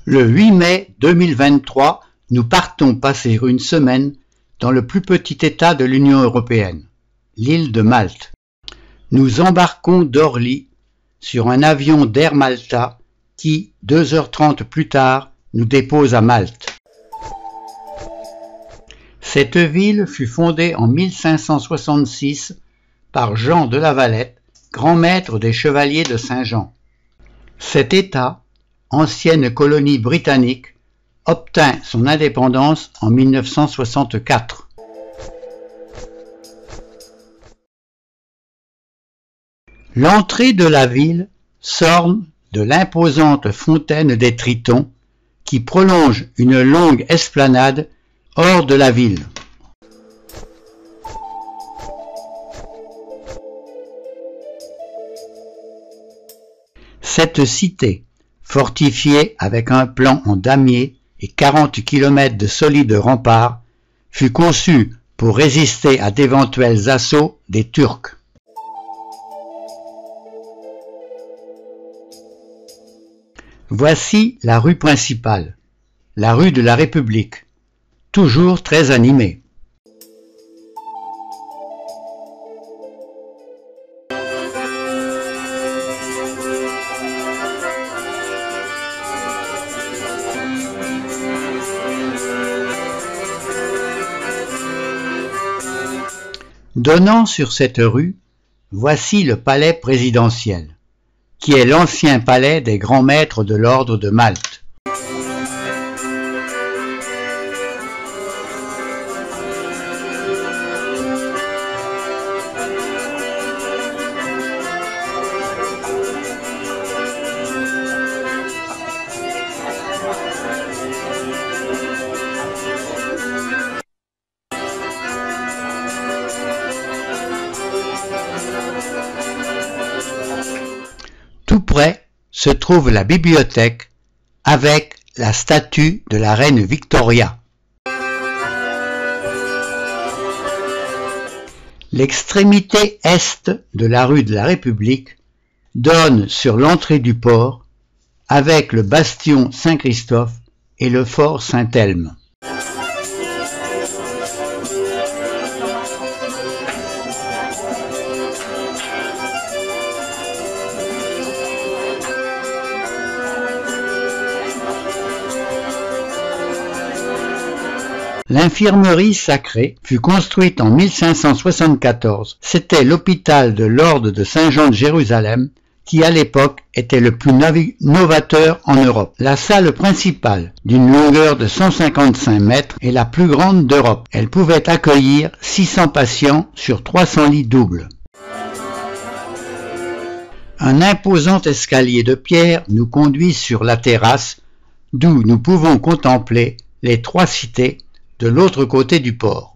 Le 8 mai 2023, nous partons passer une semaine dans le plus petit État de l'Union européenne, l'île de Malte. Nous embarquons d'Orly sur un avion d'Air Malta qui, 2h30 plus tard, nous dépose à Malte. Cette ville fut fondée en 1566 par Jean de La Valette, grand maître des chevaliers de Saint-Jean. Cet État, ancienne colonie britannique, obtint son indépendance en 1964. L'entrée de la ville s'orne de l'imposante fontaine des Tritons qui prolonge une longue esplanade hors de la ville. Cette cité, fortifiée avec un plan en damier et 40 km de solides remparts, fut conçue pour résister à d'éventuels assauts des Turcs. Voici la rue principale, la rue de la République, toujours très animée. Donnant sur cette rue, voici le palais présidentiel, qui est l'ancien palais des grands maîtres de l'ordre de Malte. Tout près se trouve la bibliothèque avec la statue de la reine Victoria. L'extrémité est de la rue de la République donne sur l'entrée du port avec le bastion Saint-Christophe et le fort Saint-Elme. L'infirmerie sacrée fut construite en 1574. C'était l'hôpital de l'ordre de Saint-Jean de Jérusalem qui à l'époque était le plus novateur en Europe. La salle principale, d'une longueur de 155 mètres, est la plus grande d'Europe. Elle pouvait accueillir 600 patients sur 300 lits doubles. Un imposant escalier de pierre nous conduit sur la terrasse, d'où nous pouvons contempler les trois cités de l'autre côté du port.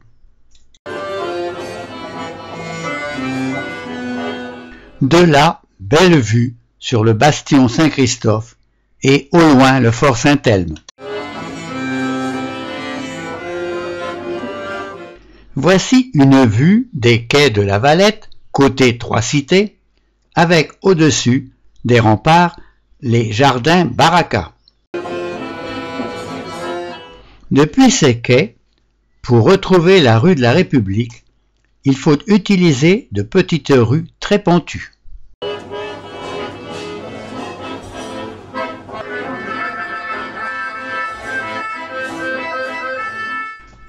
De là, belle vue sur le bastion Saint-Christophe et au loin le fort Saint-Elme. Voici une vue des quais de la Valette, côté Trois Cités, avec au-dessus des remparts les jardins Baraka. Depuis ces quais, pour retrouver la rue de la République, il faut utiliser de petites rues très pentues.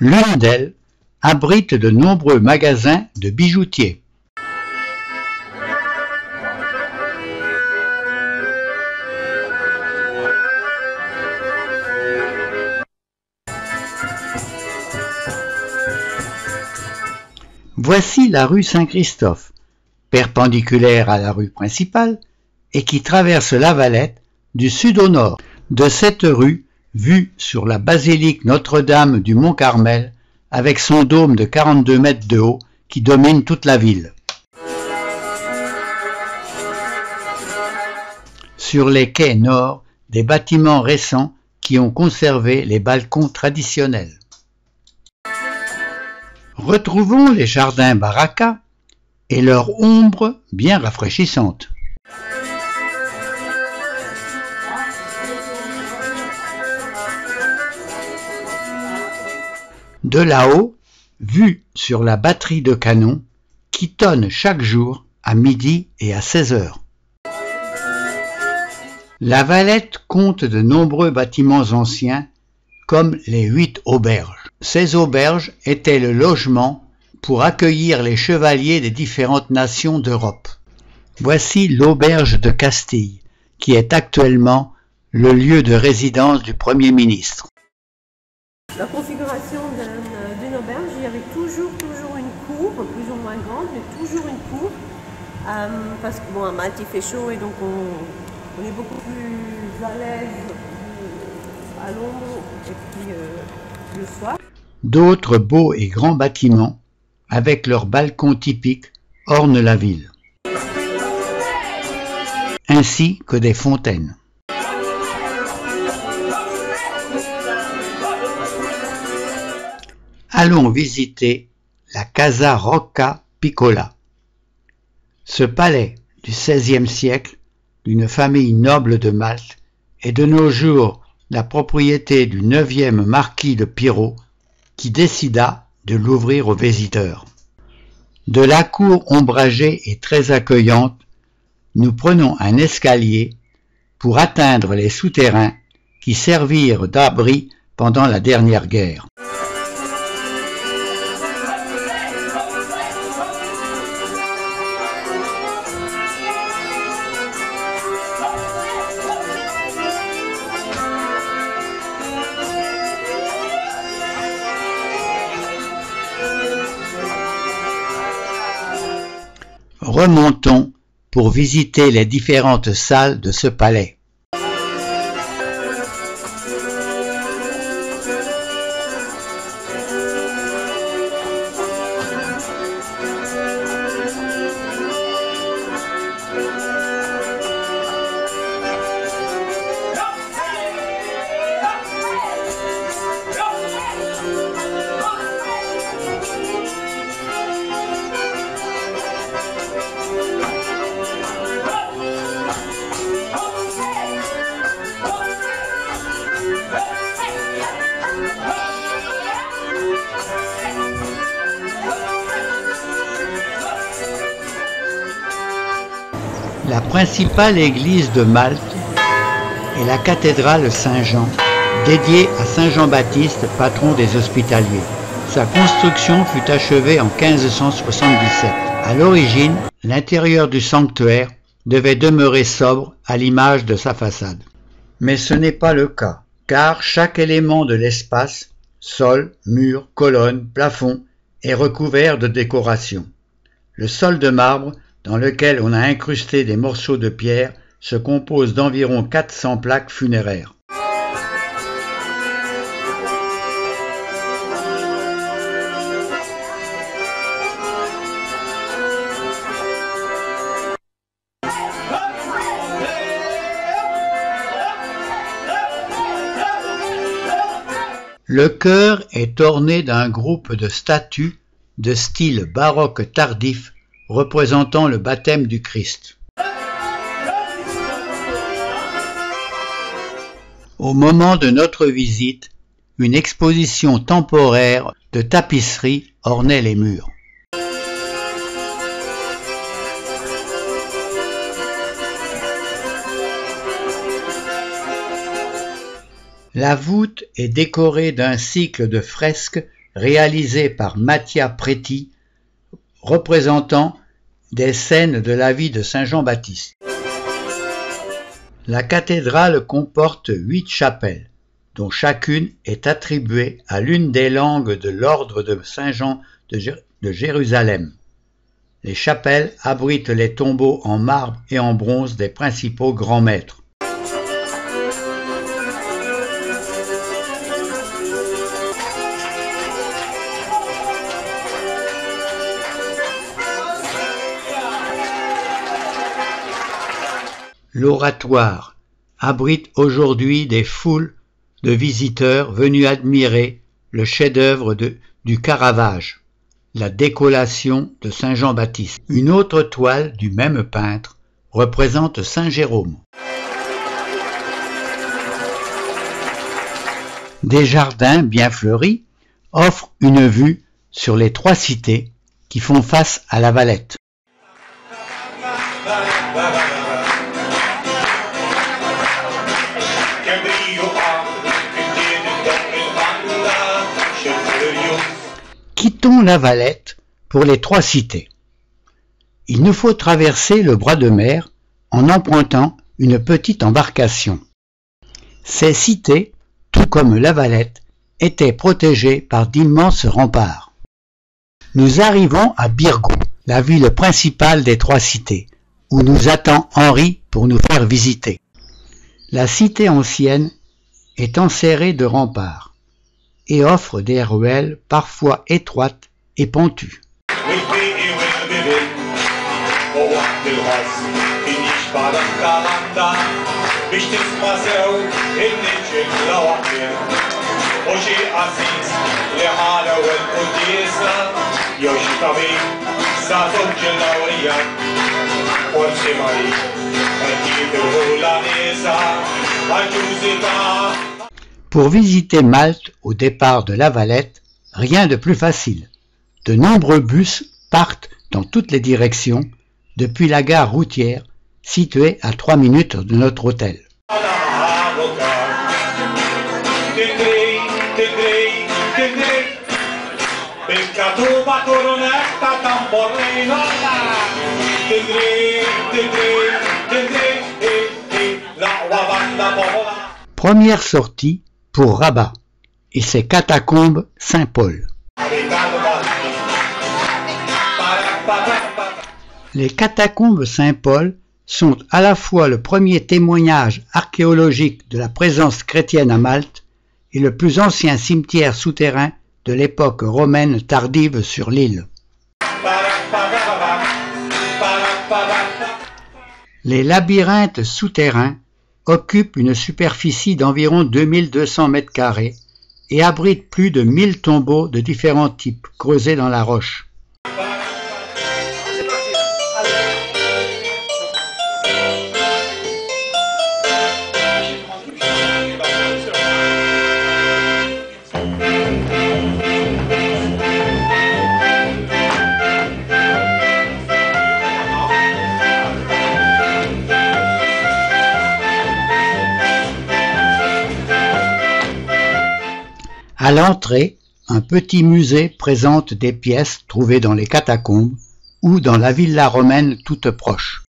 L'une d'elles abrite de nombreux magasins de bijoutiers. Voici la rue Saint-Christophe, perpendiculaire à la rue principale et qui traverse la Valette du sud au nord. De cette rue, vue sur la basilique Notre-Dame du Mont-Carmel avec son dôme de 42 mètres de haut qui domine toute la ville. Sur les quais nord, des bâtiments récents qui ont conservé les balcons traditionnels. Retrouvons les jardins Baraka et leur ombre bien rafraîchissante. De là-haut, vue sur la batterie de canon qui tonne chaque jour à midi et à 16 heures. La Valette compte de nombreux bâtiments anciens comme les 8 auberges. Ces auberges étaient le logement pour accueillir les chevaliers des différentes nations d'Europe. Voici l'auberge de Castille, qui est actuellement le lieu de résidence du Premier ministre. La configuration d'une auberge, il y avait toujours une cour, plus ou moins grande, mais toujours une cour, parce que bon, à Malte il fait chaud et donc on est beaucoup plus à l'aise à l'ombre et puis le soir. D'autres beaux et grands bâtiments, avec leurs balcons typiques, ornent la ville, ainsi que des fontaines. Allons visiter la Casa Rocca Piccola. Ce palais du XVIe siècle, d'une famille noble de Malte, est de nos jours la propriété du 9e marquis de Pirot, qui décida de l'ouvrir aux visiteurs. De la cour ombragée et très accueillante, nous prenons un escalier pour atteindre les souterrains qui servirent d'abri pendant la dernière guerre. Remontons pour visiter les différentes salles de ce palais. La principale église de Malte est la cathédrale Saint-Jean, dédiée à Saint Jean-Baptiste, patron des Hospitaliers. Sa construction fut achevée en 1577. À l'origine, l'intérieur du sanctuaire devait demeurer sobre à l'image de sa façade. Mais ce n'est pas le cas, car chaque élément de l'espace, sol, mur, colonne, plafond, est recouvert de décorations. Le sol de marbre, dans lequel on a incrusté des morceaux de pierre, se compose d'environ 400 plaques funéraires. Le chœur est orné d'un groupe de statues de style baroque tardif représentant le baptême du Christ. Au moment de notre visite, une exposition temporaire de tapisseries ornait les murs. La voûte est décorée d'un cycle de fresques réalisées par Mattia Preti, représentant des scènes de la vie de Saint Jean-Baptiste. La cathédrale comporte 8 chapelles, dont chacune est attribuée à l'une des langues de l'ordre de Saint-Jean de Jérusalem. Les chapelles abritent les tombeaux en marbre et en bronze des principaux grands maîtres. L'oratoire abrite aujourd'hui des foules de visiteurs venus admirer le chef-d'œuvre du Caravage, la décollation de Saint Jean-Baptiste. Une autre toile du même peintre représente Saint Jérôme. Des jardins bien fleuris offre une vue sur les 3 cités qui font face à la Valette. Quittons la Valette pour les 3 cités. Il nous faut traverser le bras de mer en empruntant une petite embarcation. Ces cités, tout comme la Valette, étaient protégées par d'immenses remparts. Nous arrivons à Birgo, la ville principale des 3 cités, où nous attend Henri pour nous faire visiter. La cité ancienne est enserrée de remparts et offre des ruelles parfois étroites et pentues. Pour visiter Malte au départ de la Valette, rien de plus facile. De nombreux bus partent dans toutes les directions depuis la gare routière située à 3 minutes de notre hôtel. Première sortie pour Rabat et ses catacombes Saint-Paul. Les catacombes Saint-Paul sont à la fois le premier témoignage archéologique de la présence chrétienne à Malte et le plus ancien cimetière souterrain de l'époque romaine tardive sur l'île. Les labyrinthes souterrains occupent une superficie d'environ 2200 m² et abritent plus de 1000 tombeaux de différents types creusés dans la roche. À l'entrée, un petit musée présente des pièces trouvées dans les catacombes ou dans la villa romaine toute proche.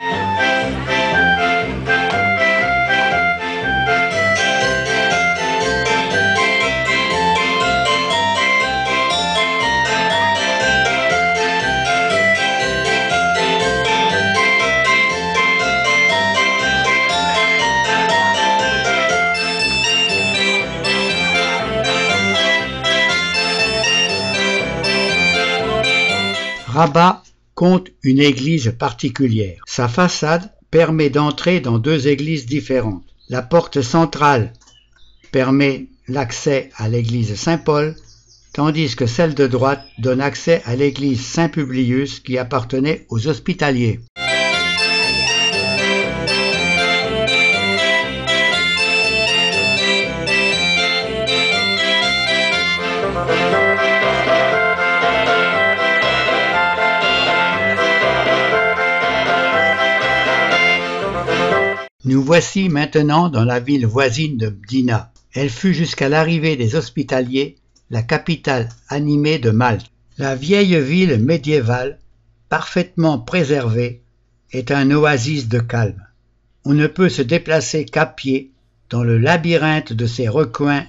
Rabat compte une église particulière. Sa façade permet d'entrer dans 2 églises différentes. La porte centrale permet l'accès à l'église Saint-Paul, tandis que celle de droite donne accès à l'église Saint-Publius qui appartenait aux Hospitaliers. Nous voici maintenant dans la ville voisine de Mdina. Elle fut jusqu'à l'arrivée des Hospitaliers la capitale animée de Malte. La vieille ville médiévale, parfaitement préservée, est un oasis de calme. On ne peut se déplacer qu'à pied dans le labyrinthe de ses recoins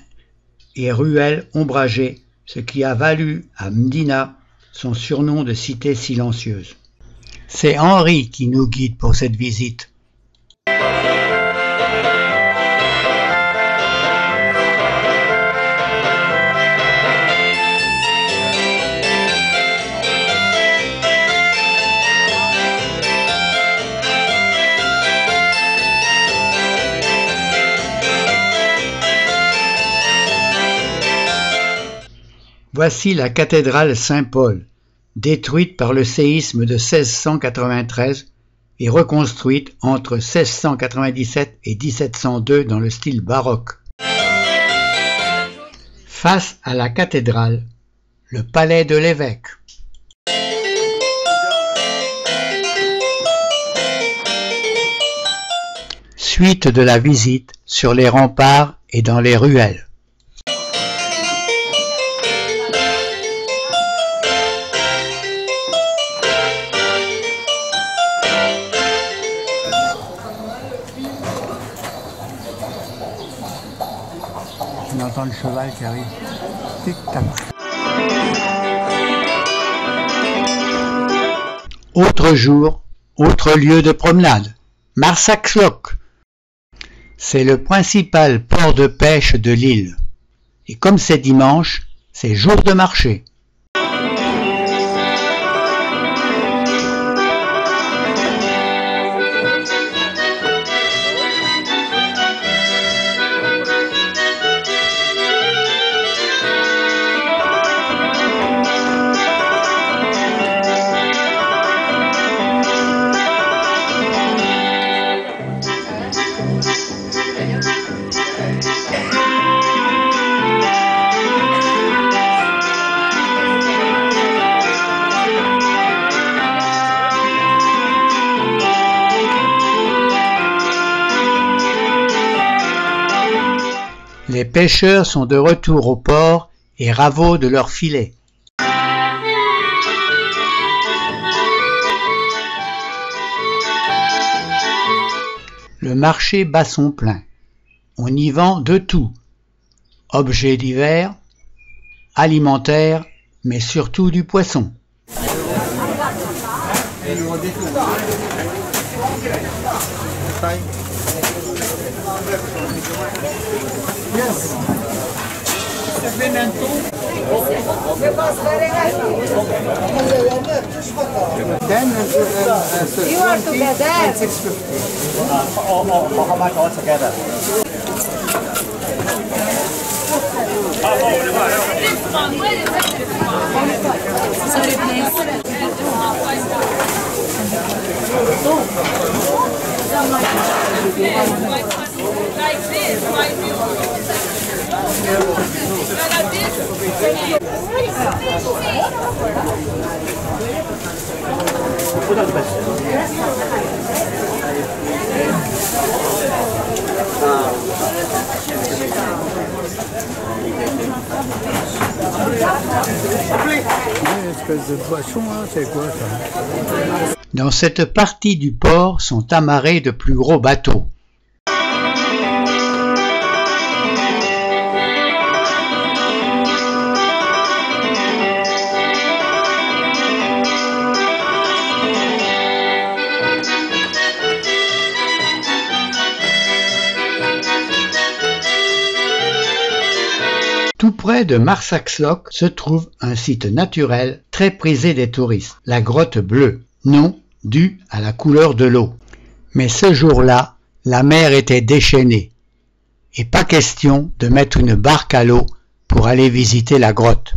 et ruelles ombragées, ce qui a valu à Mdina son surnom de cité silencieuse. C'est Henri qui nous guide pour cette visite. Voici la cathédrale Saint-Paul, détruite par le séisme de 1693 et reconstruite entre 1697 et 1702 dans le style baroque. Face à la cathédrale, le palais de l'évêque. Suite de la visite sur les remparts et dans les ruelles. On entend le cheval qui arrive. Tic-tac. Autre jour, autre lieu de promenade. Marsaxlokk. C'est le principal port de pêche de l'île. Et comme c'est dimanche, c'est jour de marché. Les pêcheurs sont de retour au port et ravaudent de leurs filets. Le marché bat son plein. On y vend de tout. Objets divers, alimentaires, mais surtout du poisson. Yes. You are together. 650. How much all together? Sorry, please. Espèce de poisson, hein, c'est quoi ça? Dans cette partie du port sont amarrés de plus gros bateaux. Tout près de Marsaxlokk se trouve un site naturel très prisé des touristes, la grotte bleue, nom dû à la couleur de l'eau. Mais ce jour-là, la mer était déchaînée, et pas question de mettre une barque à l'eau pour aller visiter la grotte.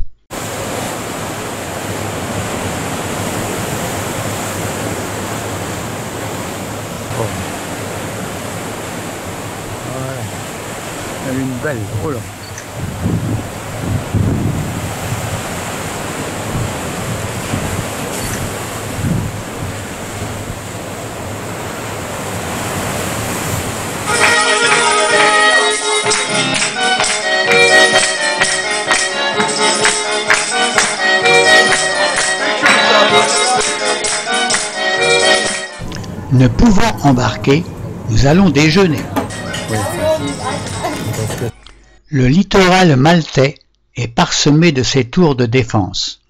Elle est une belle, oh là. Ne pouvant embarquer, nous allons déjeuner. Le littoral maltais est parsemé de ces tours de défense.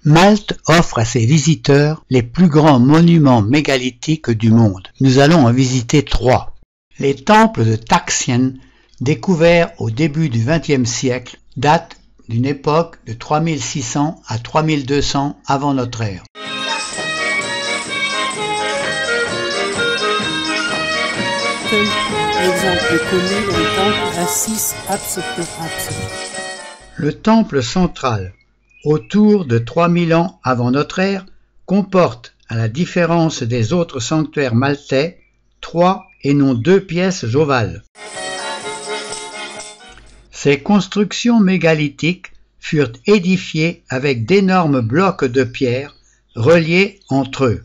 Malte offre à ses visiteurs les plus grands monuments mégalithiques du monde. Nous allons en visiter 3. Les temples de Taxian, découverts au début du XXe siècle, datent d'une époque de 3600 à 3200 avant notre ère. Seul exemple connu est le temple Assis Hatshepsut. Le temple central, autour de 3000 ans avant notre ère, comporte à la différence des autres sanctuaires maltais, 3 et non 2 pièces ovales. Ces constructions mégalithiques furent édifiées avec d'énormes blocs de pierre reliés entre eux.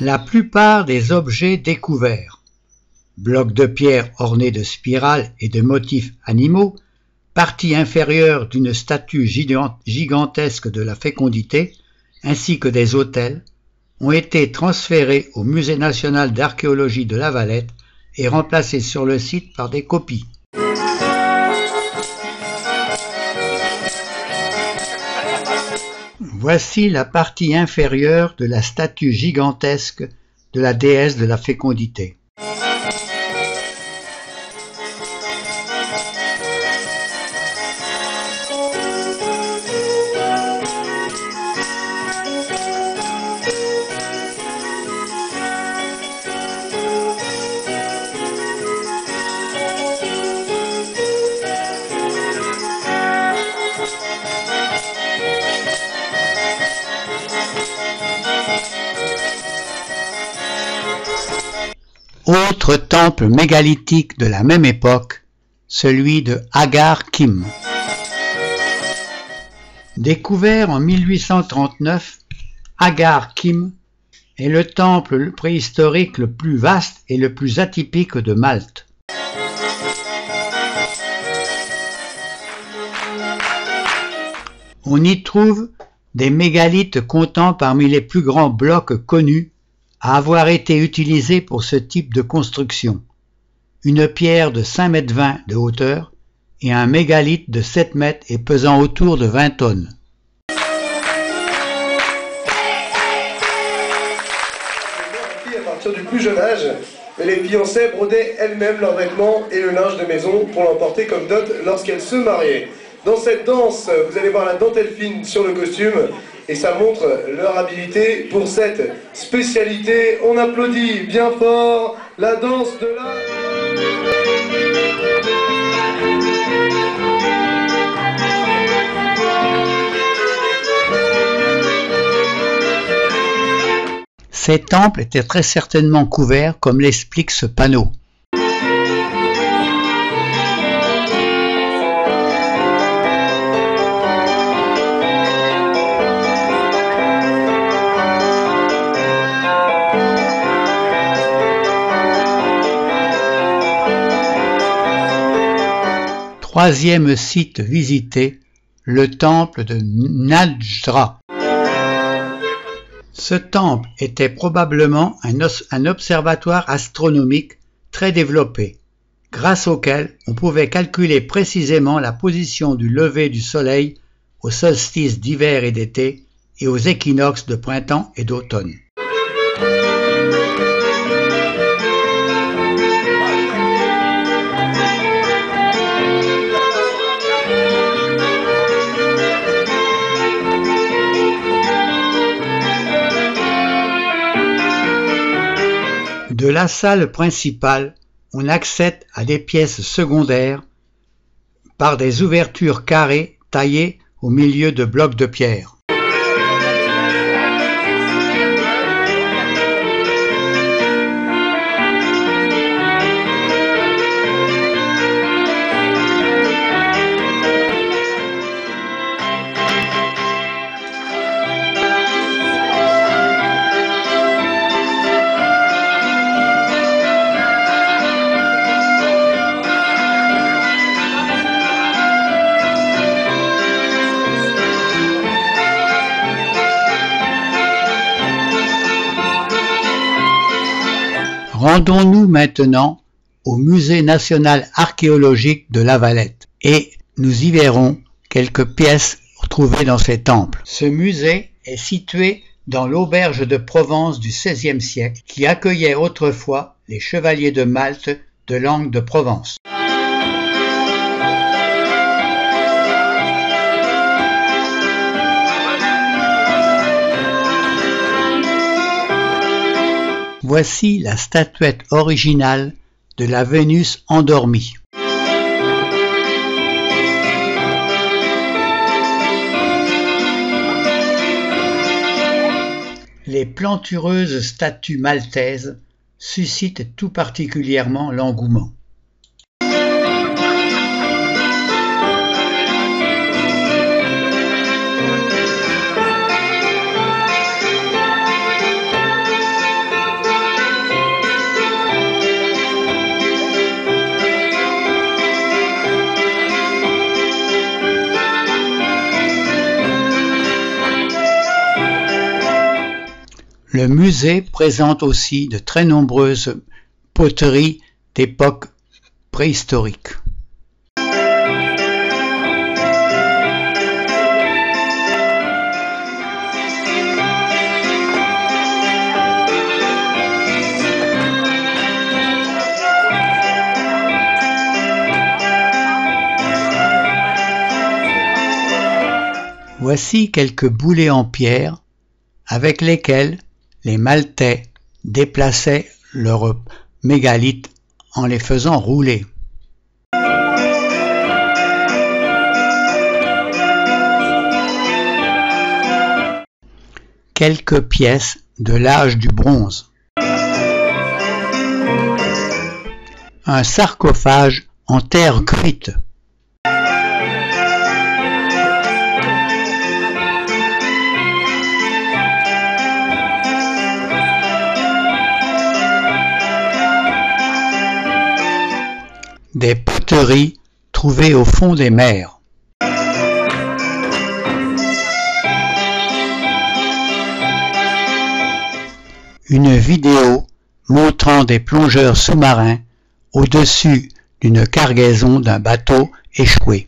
La plupart des objets découverts, blocs de pierre ornés de spirales et de motifs animaux, partie inférieure d'une statue gigantesque de la fécondité, ainsi que des autels, ont été transférés au Musée national d'archéologie de La Valette et remplacés sur le site par des copies. Voici la partie inférieure de la statue gigantesque de la déesse de la fécondité. Autre temple mégalithique de la même époque, celui de Agar Kim. Découvert en 1839, Agar Kim est le temple préhistorique le plus vaste et le plus atypique de Malte. On y trouve des mégalithes comptant parmi les plus grands blocs connus à avoir été utilisés pour ce type de construction. Une pierre de 5,20 m de hauteur et un mégalithe de 7 mètres et pesant autour de 20 tonnes. À partir du plus jeune âge, les fiancées brodaient elles-mêmes leurs vêtements et le linge de maison pour l'emporter comme dot lorsqu'elles se mariaient. Dans cette danse, vous allez voir la dentelle fine sur le costume et ça montre leur habilité pour cette spécialité. On applaudit bien fort la danse de la... Ces temples étaient très certainement couverts comme l'explique ce panneau. Troisième site visité, le temple de Najdra. Ce temple était probablement un observatoire astronomique très développé, grâce auquel on pouvait calculer précisément la position du lever du soleil aux solstices d'hiver et d'été et aux équinoxes de printemps et d'automne. De la salle principale, on accède à des pièces secondaires par des ouvertures carrées taillées au milieu de blocs de pierre. Rendons-nous maintenant au Musée national archéologique de La Valette et nous y verrons quelques pièces retrouvées dans ces temples. Ce musée est situé dans l'auberge de Provence du XVIe siècle qui accueillait autrefois les chevaliers de Malte de Langue de Provence. Voici la statuette originale de la Vénus endormie. Les plantureuses statues maltaises suscitent tout particulièrement l'engouement. Le musée présente aussi de très nombreuses poteries d'époque préhistorique. Voici quelques boulets en pierre avec lesquels les Maltais déplaçaient leurs mégalithes en les faisant rouler. Quelques pièces de l'âge du bronze. Un sarcophage en terre cuite. Des poteries trouvées au fond des mers. Une vidéo montrant des plongeurs sous-marins au-dessus d'une cargaison d'un bateau échoué.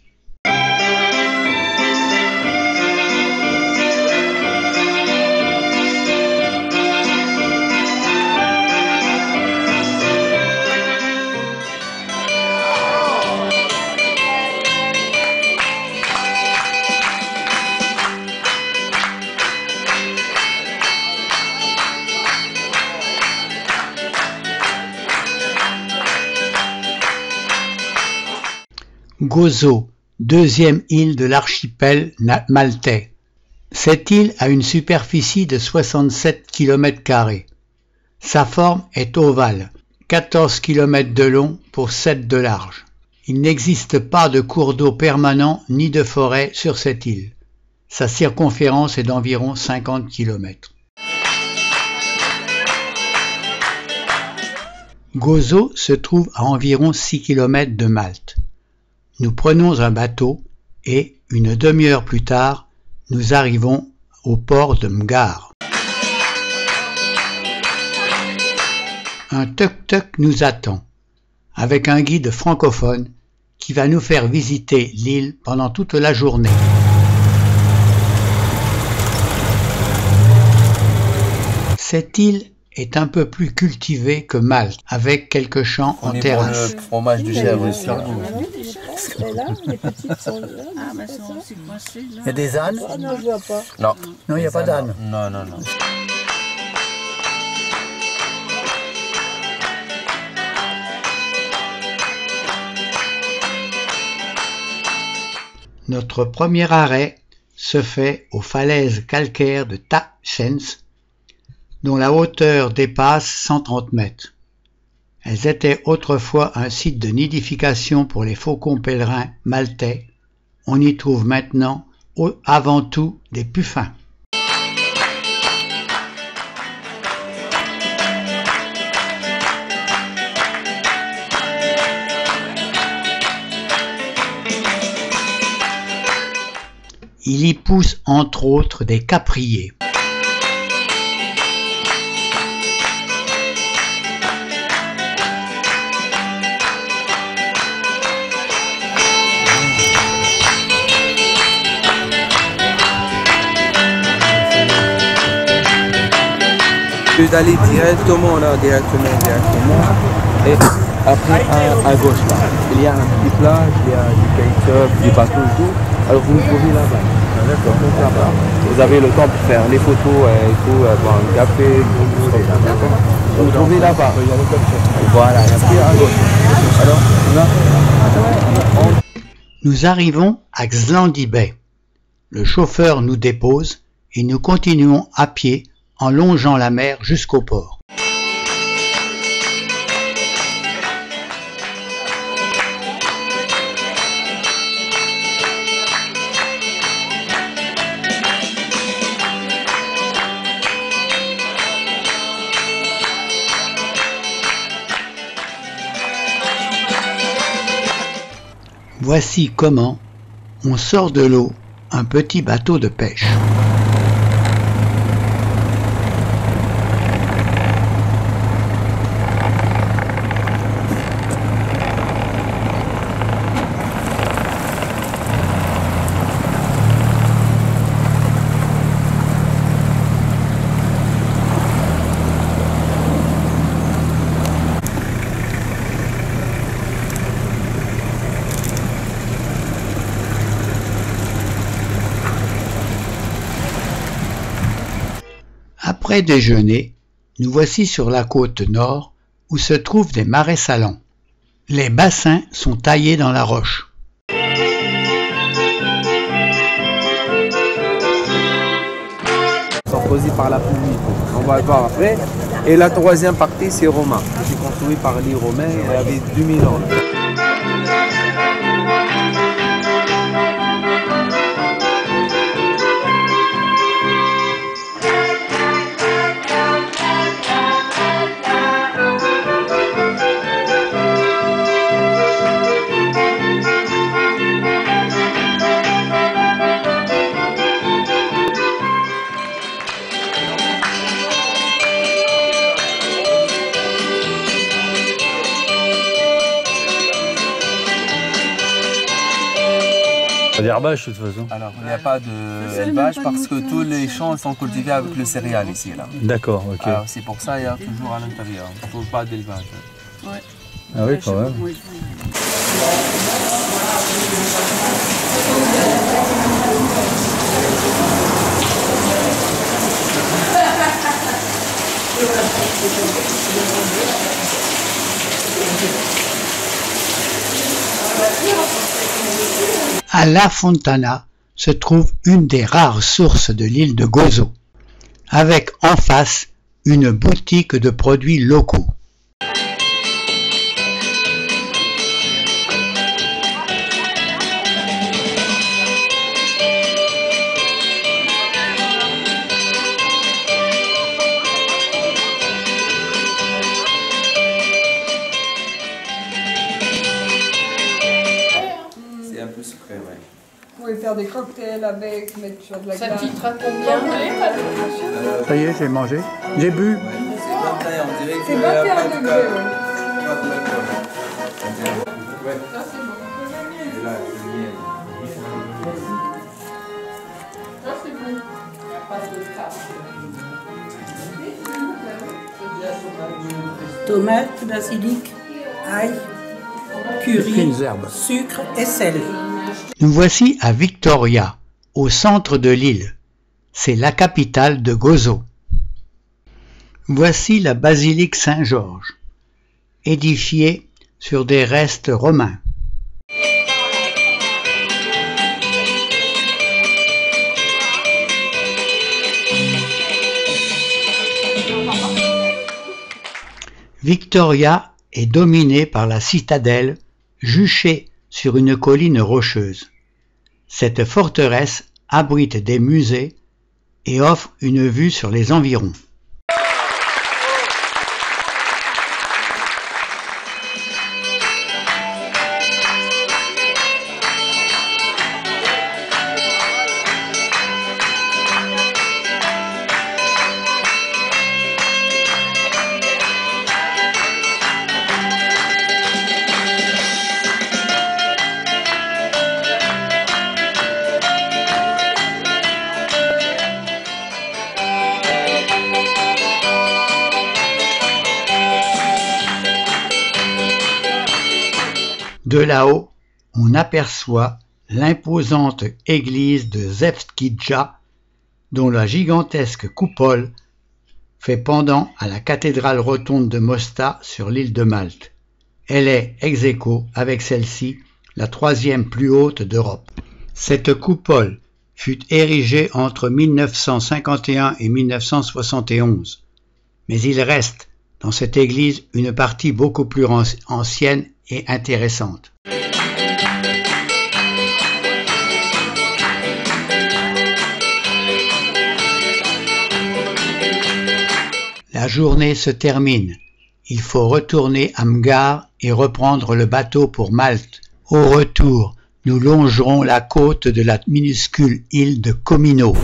Gozo, deuxième île de l'archipel maltais. Cette île a une superficie de 67 km². Sa forme est ovale, 14 km de long pour 7 de large. Il n'existe pas de cours d'eau permanent ni de forêt sur cette île. Sa circonférence est d'environ 50 km. Gozo se trouve à environ 6 km de Malte. Nous prenons un bateau et, une demi-heure plus tard, nous arrivons au port de Mgare. Un tuk-tuk nous attend, avec un guide francophone qui va nous faire visiter l'île pendant toute la journée. Cette île est un peu plus cultivée que Malte, avec quelques champs en terrasse. Le fromage du chèvre ici. Il y a des ânes? Non, je vois pas. Non. Non, il n'y a pas d'âne. Non. Notre premier arrêt se fait aux falaises calcaires de Tachens, dont la hauteur dépasse 130 mètres. Elles étaient autrefois un site de nidification pour les faucons pèlerins maltais. On y trouve maintenant avant tout des puffins. Il y pousse entre autres des capriers. D'aller directement là, directement. Et après à gauche là, il y a un petit plage, il y a du kitesurf, du bateau et tout. Alors vous nous trouvez là-bas. D'accord. Donc là-bas, vous avez le temps pour faire les photos et tout, boire un café, d'accord. vous trouvez là-bas. Voilà, et après à gauche. Alors, là, Nous arrivons à Xlandi Bay. Le chauffeur nous dépose et nous continuons à pied en longeant la mer jusqu'au port. Voici comment on sort de l'eau un petit bateau de pêche. Après déjeuner, nous voici sur la côte nord où se trouvent des marais salants. Les bassins sont taillés dans la roche. sont posés par la pluie. On va le voir après. Et la troisième partie, c'est romain. C'est construit par les Romains il y avait 2000 ans. Pas d'herbage de toute façon. Alors, il n'y a pas d'élevage parce que tous les champs sont cultivés avec le céréal ici. D'accord, ok. Alors, c'est pour ça qu'il y a toujours à l'intérieur. Il ne faut pas d'élevage. Ouais. Ah oui, quand même. Oui. À La Fontana se trouve une des rares sources de l'île de Gozo, avec en face une boutique de produits locaux. C'est un peu sucré, oui. Vous pouvez faire des cocktails avec, mettre sur de la glace. Ça titre à combien? Ça y est, j'ai mangé. J'ai bu. C'est 21, on dirait que C'est 21 degrés, oui. Tomates, basilic, ail, curry, Fines herbes. sucre et sel. Nous voici à Victoria, au centre de l'île. C'est la capitale de Gozo. Voici la basilique Saint-Georges, édifiée sur des restes romains. Victoria est dominée par la citadelle, juchée sur une colline rocheuse. Cette forteresse abrite des musées et offre une vue sur les environs. De là-haut, on aperçoit l'imposante église de Zevskidja, dont la gigantesque coupole fait pendant à la cathédrale rotonde de Mostar sur l'île de Malte. Elle est ex aequo avec celle-ci la troisième plus haute d'Europe. Cette coupole fut érigée entre 1951 et 1971, mais il reste dans cette église une partie beaucoup plus ancienne et intéressante. La journée se termine. Il faut retourner à Mgare et reprendre le bateau pour Malte. Au retour, nous longerons la côte de la minuscule île de Comino.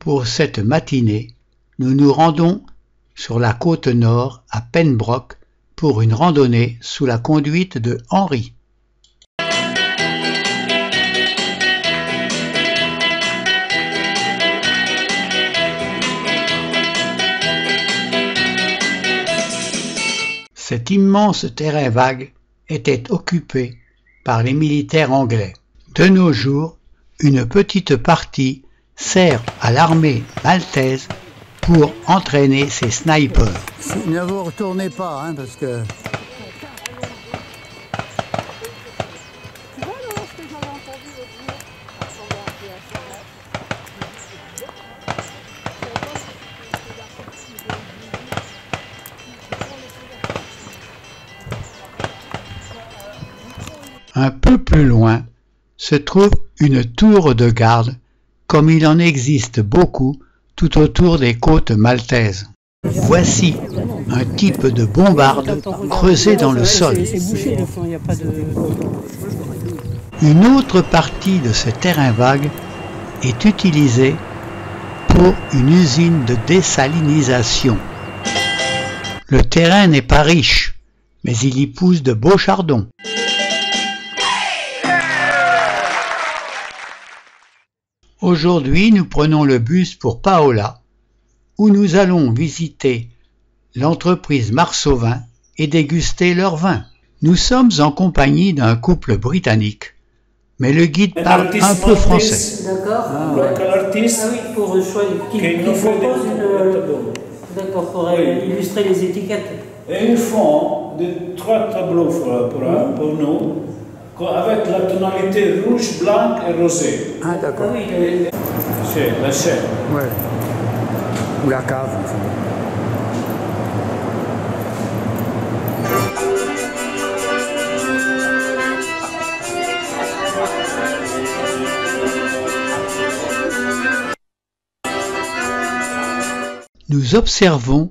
Pour cette matinée, nous nous rendons sur la côte nord à Pembroke pour une randonnée sous la conduite de Henri. Cet immense terrain vague était occupé par les militaires anglais. De nos jours, une petite partie sert à l'armée maltaise pour entraîner ses snipers. Ne vous retournez pas, hein, parce que... Un peu plus loin se trouve une tour de garde, comme il en existe beaucoup tout autour des côtes maltaises. Voici un type de bombarde creusé dans le sol. Une autre partie de ce terrain vague est utilisée pour une usine de désalinisation. Le terrain n'est pas riche, mais il y pousse de beaux chardons. Aujourd'hui, nous prenons le bus pour Paola, où nous allons visiter l'entreprise Marceau-Vin et déguster leur vin. Nous sommes en compagnie d'un couple britannique, mais le guide parle un peu français. D'accord. Ah oui, pour qui propose d'accord, pour illustrer les étiquettes. Et ils font 3 tableaux pour nous, avec la tonalité rouge, blanc et rosé. Ah d'accord. Ah oui, C'est la chaîne. Ouais. Ou la cave. Enfin. Nous observons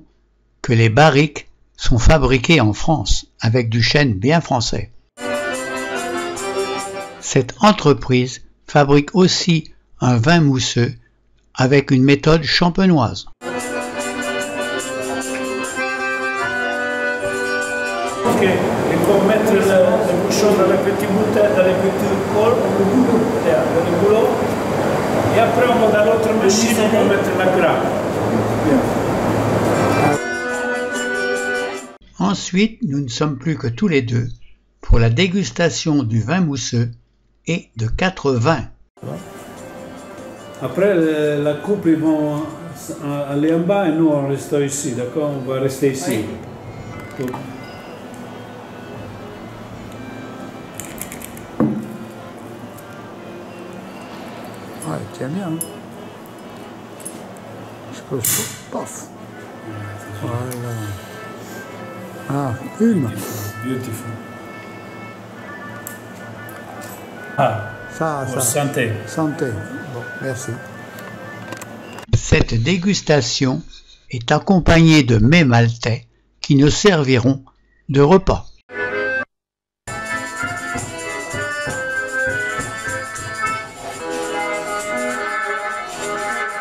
que les barriques sont fabriquées en France avec du chêne bien français. Cette entreprise fabrique aussi un vin mousseux avec une méthode champenoise. Ok, il faut mettre le bouchon dans les petits bouteilles, dans les petits cols, dans le boulot, et après on va dans l'autre machine pour mettre la grappe. Ensuite, nous ne sommes plus que tous les deux pour la dégustation du vin mousseux et de 4 vins. Après, la couple, ils vont aller en bas et nous, on reste ici, d'accord? On va rester ici. Oui. Ouais, tiens bien. Hein. Je peux... Paf. Voilà. Ah, une. Beautiful. Ah, Ça. Santé. Santé. Bon, merci. Cette dégustation est accompagnée de mets maltais qui nous serviront de repas.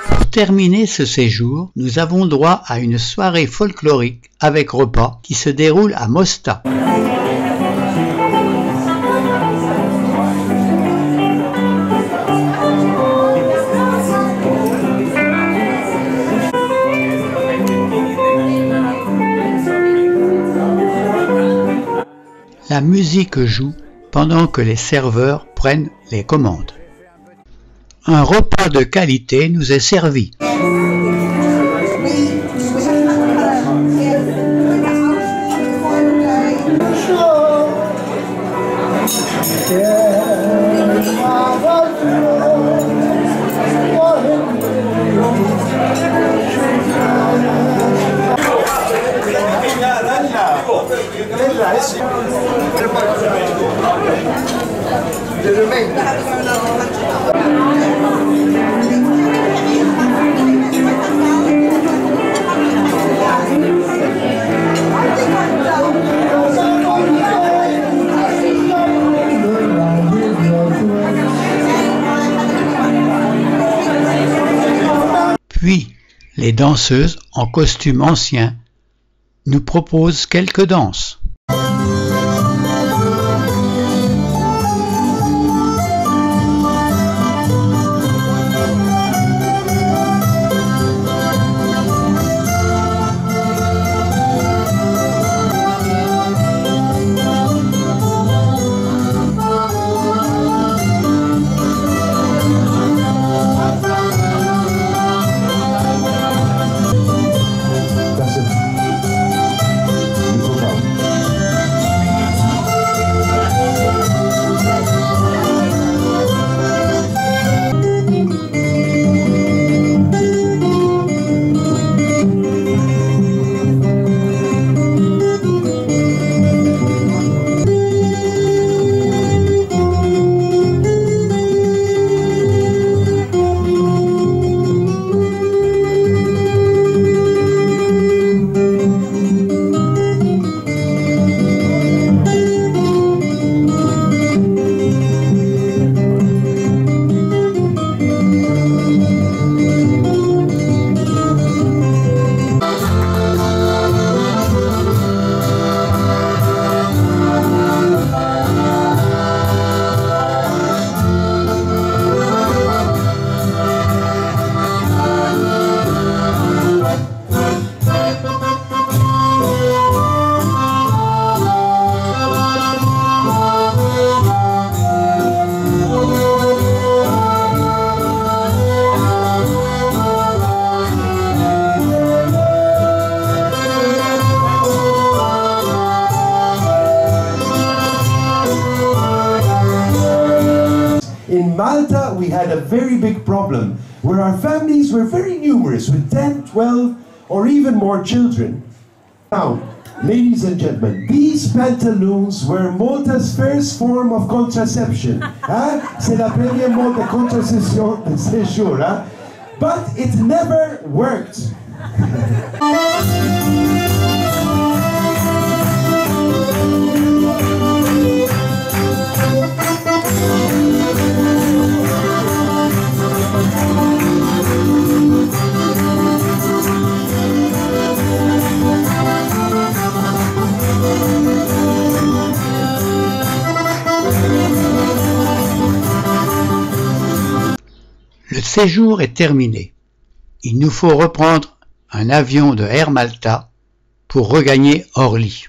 Pour terminer ce séjour, nous avons droit à une soirée folklorique avec repas qui se déroule à Mostar. La musique joue pendant que les serveurs prennent les commandes. Un repas de qualité nous est servi. Puis, les danseuses en costume ancien nous proposent quelques danses. In Malta, we had a very big problem where our families were very numerous, with 10, 12, or even more children. Now, ladies and gentlemen, these pantaloons were Malta's first form of contraception. C'est la première mode de contraception, c'est sûr. But it never worked. Le séjour est terminé. Il nous faut reprendre un avion de Air Malta pour regagner Orly.